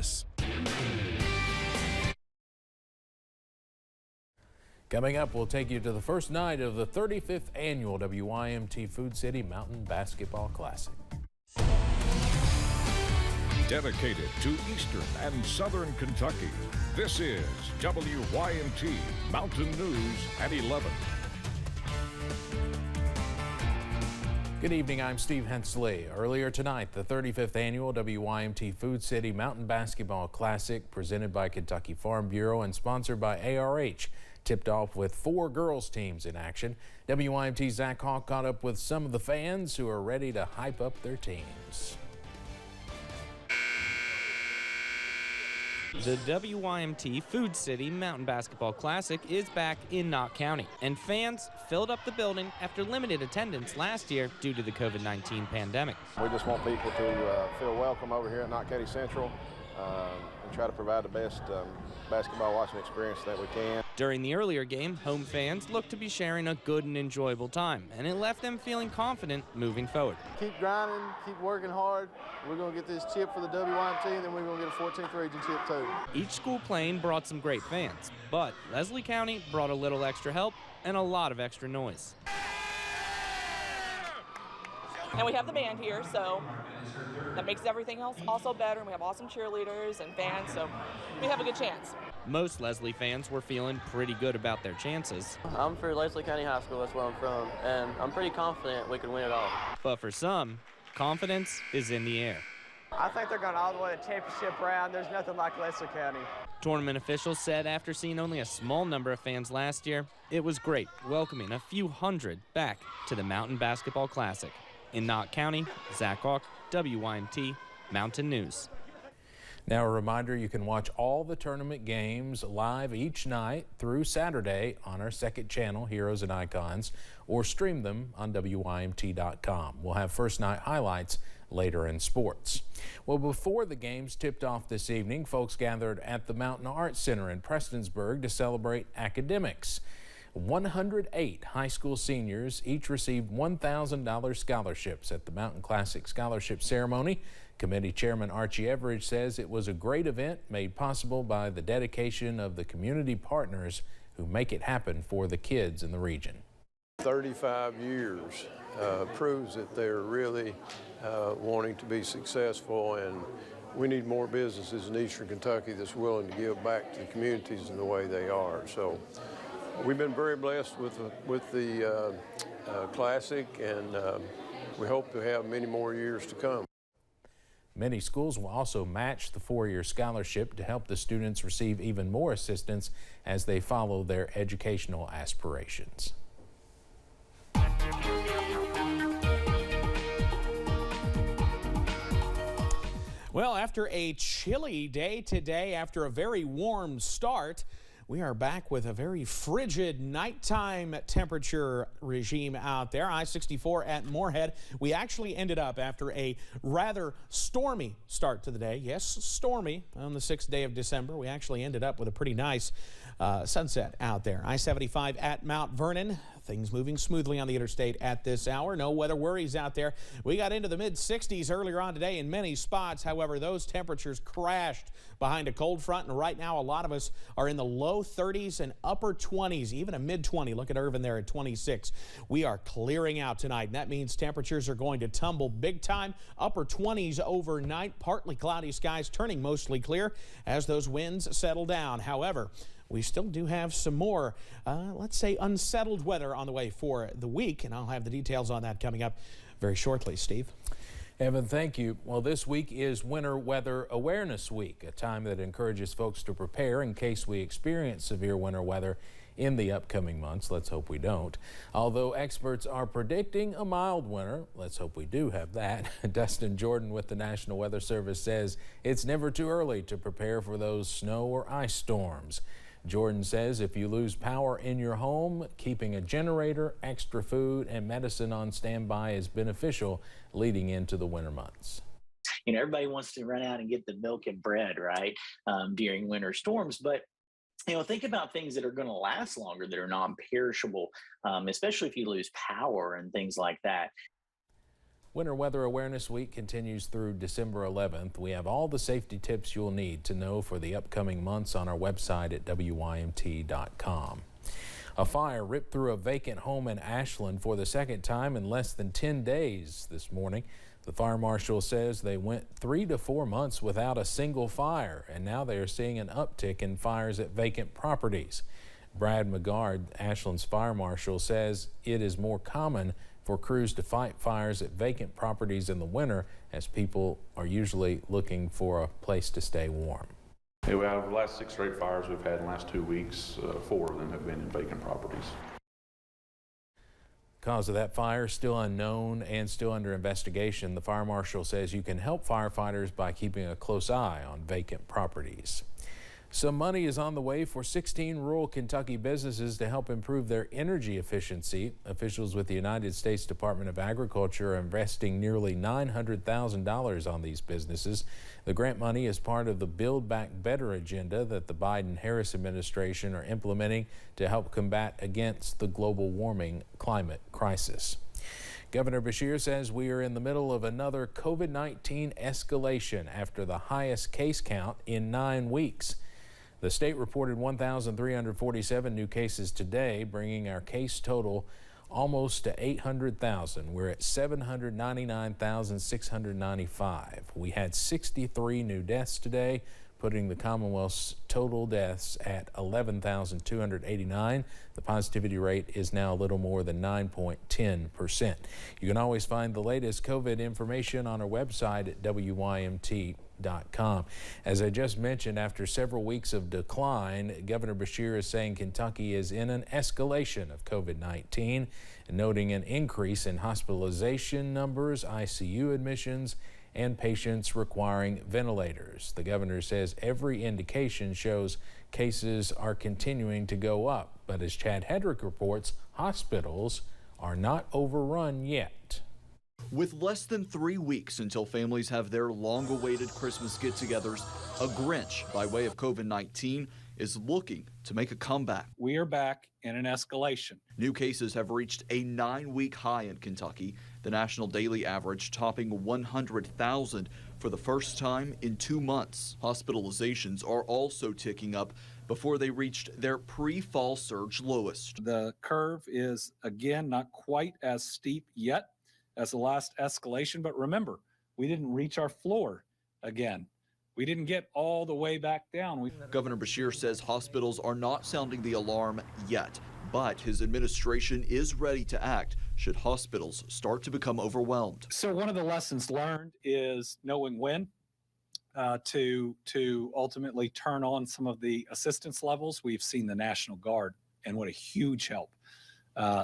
Service. Coming up, we'll take you to the first night of the 35th annual WYMT Food City Mountain Basketball Classic. Dedicated to Eastern and Southern Kentucky, this is WYMT Mountain News at 11. Good evening, I'm Steve Hensley. Earlier tonight, the 35th annual WYMT Food City Mountain Basketball Classic, presented by Kentucky Farm Bureau and sponsored by ARH, tipped off with 4 girls teams in action. WYMT's Zach Hawk caught up with some of the fans who are ready to hype up their teams. The WYMT Food City Mountain Basketball Classic is back in Knott County, and fans filled up the building after limited attendance last year due to the COVID-19 pandemic. We just want people to feel welcome over here at Knott County Central and try to provide the best basketball watching experience that we can. During the earlier game, home fans looked to be sharing a good and enjoyable time, and it left them feeling confident moving forward. Keep grinding, keep working hard. We're going to get this chip for the WYMT, and then we're going to get a 14th region chip too. Each school playing brought some great fans, but Leslie County brought a little extra help and a lot of extra noise. And we have the band here, so that makes everything else also better. And we have awesome cheerleaders and fans, so we have a good chance. Most Leslie fans were feeling pretty good about their chances. I'm for Leslie County High School, that's where I'm from, and I'm pretty confident we can win it all. But for some, confidence is in the air. I think they're going all the way to championship round. There's nothing like Leslie County. Tournament officials said after seeing only a small number of fans last year, it was great welcoming a few hundred back to the Mountain Basketball Classic. In Knott County, Zach Hawk, WYMT Mountain News. Now a reminder, you can watch all the tournament games live each night through Saturday on our second channel, Heroes and Icons, or stream them on WYMT.com. We'll have first night highlights later in sports. Well, before the games tipped off this evening, folks gathered at the Mountain Arts Center in Prestonsburg to celebrate academics. 108 high school seniors each received $1,000 scholarships at the Mountain Classic Scholarship Ceremony. Committee Chairman Archie Everidge says it was a great event made possible by the dedication of the community partners who make it happen for the kids in the region. 35 years proves that they're really wanting to be successful, and we need more businesses in Eastern Kentucky that's willing to give back to the communities in the way they are. So we've been very blessed with the Classic, and we hope to have many more years to come. Many schools will also match the 4-year scholarship to help the students receive even more assistance as they follow their educational aspirations. Well, after a chilly day today, after a very warm start, we are back with a very frigid nighttime temperature regime out there. I-64 at Moorhead. We actually ended up, after a rather stormy start to the day, yes, stormy, on the 6th day of December, we actually ended up with a pretty nice sunset out there. I-75 at Mount Vernon. Things moving smoothly on the interstate at this hour. No weather worries out there. We got into the mid-60s earlier on today in many spots. However, those temperatures crashed behind a cold front, and right now a lot of us are in the low 30s and upper 20s, even a mid-20. Look at Irvin there at 26. We are clearing out tonight, and that means temperatures are going to tumble big time. Upper 20s overnight, partly cloudy skies turning mostly clear as those winds settle down. However, we still do have some more, let's say, unsettled weather on the way for the week, and I'll have the details on that coming up very shortly. Steve? Evan, thank you. Well, this week is Winter Weather Awareness Week, a time that encourages folks to prepare in case we experience severe winter weather in the upcoming months. Let's hope we don't. Although experts are predicting a mild winter, let's hope we do have that. Dustin Jordan with the National Weather Service says it's never too early to prepare for those snow or ice storms. Jordan says if you lose power in your home, keeping a generator, extra food, and medicine on standby is beneficial leading into the winter months. You know, everybody wants to run out and get the milk and bread, right, during winter storms. But, you know, think about things that are going to last longer, that are non-perishable, especially if you lose power and things like that. Winter Weather Awareness Week continues through December 11th. We have all the safety tips you'll need to know for the upcoming months on our website at WYMT.com. A fire ripped through a vacant home in Ashland for the second time in less than 10 days this morning. The fire marshal says they went 3 to 4 months without a single fire, and now they are seeing an uptick in fires at vacant properties. Brad McGard, Ashland's fire marshal, says it is more common for crews to fight fires at vacant properties in the winter, as people are usually looking for a place to stay warm. Yeah, we have the last 6 straight fires we've had in the last 2 weeks, 4 of them have been in vacant properties. Cause of that fire still unknown and still under investigation. The fire marshal says you can help firefighters by keeping a close eye on vacant properties. Some money is on the way for 16 rural Kentucky businesses to help improve their energy efficiency. Officials with the United States Department of Agriculture are investing nearly $900,000 on these businesses. The grant money is part of the Build Back Better agenda that the Biden-Harris administration are implementing to help combat against the global warming climate crisis. Governor Beshear says we are in the middle of another COVID-19 escalation after the highest case count in 9 weeks. The state reported 1,347 new cases today, bringing our case total almost to 800,000. We're at 799,695. We had 63 new deaths today, putting the Commonwealth's total deaths at 11,289. The positivity rate is now a little more than 9.10%. You can always find the latest COVID information on our website at WYMT.com. As I just mentioned, after several weeks of decline, Governor Beshear is saying Kentucky is in an escalation of COVID-19, noting an increase in hospitalization numbers, ICU admissions, and patients requiring ventilators. The governor says every indication shows cases are continuing to go up, but as Chad Hedrick reports, hospitals are not overrun yet. With less than 3 weeks until families have their long-awaited Christmas get-togethers, a Grinch, by way of COVID-19, is looking to make a comeback. We are back in an escalation. New cases have reached a 9-week high in Kentucky, the national daily average topping 100,000 for the first time in 2 months. Hospitalizations are also ticking up before they reached their pre-fall surge lowest. The curve is, again, not quite as steep yet as the last escalation, but remember, we didn't reach our floor again. We didn't get all the way back down. Governor Beshear says hospitals are not sounding the alarm yet, but his administration is ready to act should hospitals start to become overwhelmed. So one of the lessons learned is knowing when to ultimately turn on some of the assistance levels. We've seen the National Guard and what a huge help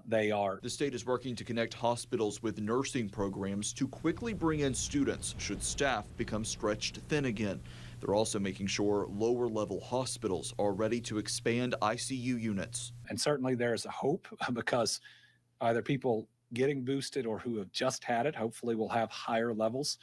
they are. The state is working to connect hospitals with nursing programs to quickly bring in students should staff become stretched thin again. They're also making sure lower level hospitals are ready to expand ICU units. And certainly there is a hope because either people getting boosted or who have just had it hopefully will have higher levels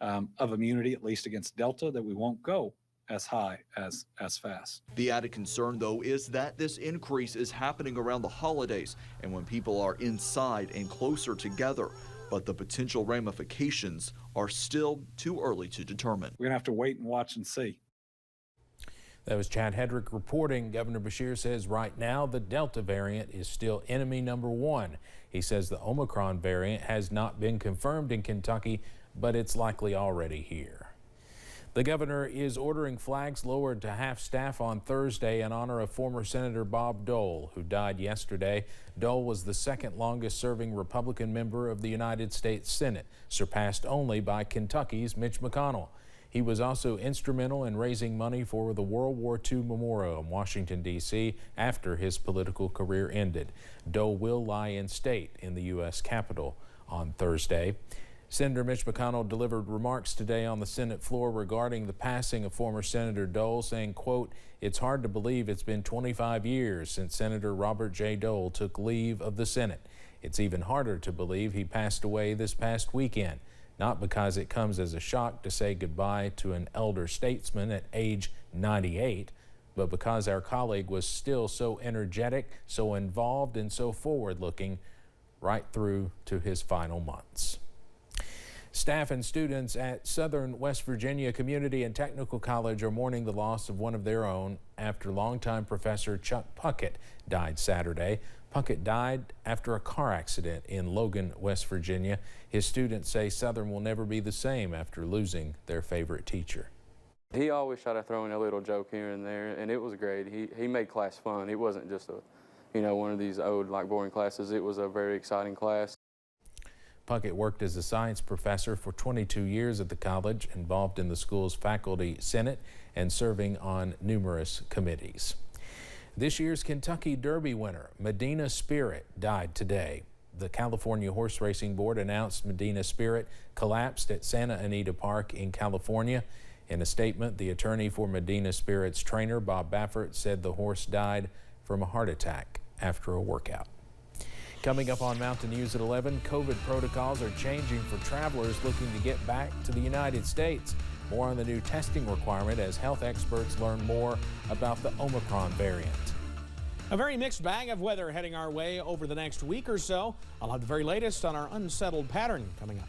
of immunity, at least against Delta, that we won't go as high as fast. The added concern, though, is that this increase is happening around the holidays and when people are inside and closer together. But the potential ramifications are still too early to determine. We're gonna have to wait and watch and see. That was Chad Hedrick reporting. Governor Beshear says right now the Delta variant is still enemy number 1. He says the Omicron variant has not been confirmed in Kentucky, but it's likely already here. The governor is ordering flags lowered to half staff on Thursday in honor of former Senator Bob Dole, who died yesterday. Dole was the second longest serving Republican member of the United States Senate, surpassed only by Kentucky's Mitch McConnell. He was also instrumental in raising money for the World War II Memorial in Washington, D.C. after his political career ended. Dole will lie in state in the U.S. Capitol on Thursday. Senator Mitch McConnell delivered remarks today on the Senate floor regarding the passing of former Senator Dole, saying, quote, "It's hard to believe it's been 25 years since Senator Robert J. Dole took leave of the Senate. It's even harder to believe he passed away this past weekend, not because it comes as a shock to say goodbye to an elder statesman at age 98, but because our colleague was still so energetic, so involved, and so forward-looking right through to his final months." Staff and students at Southern West Virginia Community and Technical College are mourning the loss of one of their own after longtime professor Chuck Puckett died Saturday. Puckett died after a car accident in Logan, West Virginia. His students say Southern will never be the same after losing their favorite teacher. He always tried to throw in a little joke here and there, and it was great. He made class fun. It wasn't just one of these old, boring classes. It was a very exciting class. Puckett worked as a science professor for 22 years at the college, involved in the school's faculty senate and serving on numerous committees. This year's Kentucky Derby winner, Medina Spirit, died today. The California Horse Racing Board announced Medina Spirit collapsed at Santa Anita Park in California. In a statement, the attorney for Medina Spirit's trainer, Bob Baffert, said the horse died from a heart attack after a workout. Coming up on Mountain News at 11, COVID protocols are changing for travelers looking to get back to the United States. More on the new testing requirement as health experts learn more about the Omicron variant. A very mixed bag of weather heading our way over the next week or so. I'll have the very latest on our unsettled pattern coming up.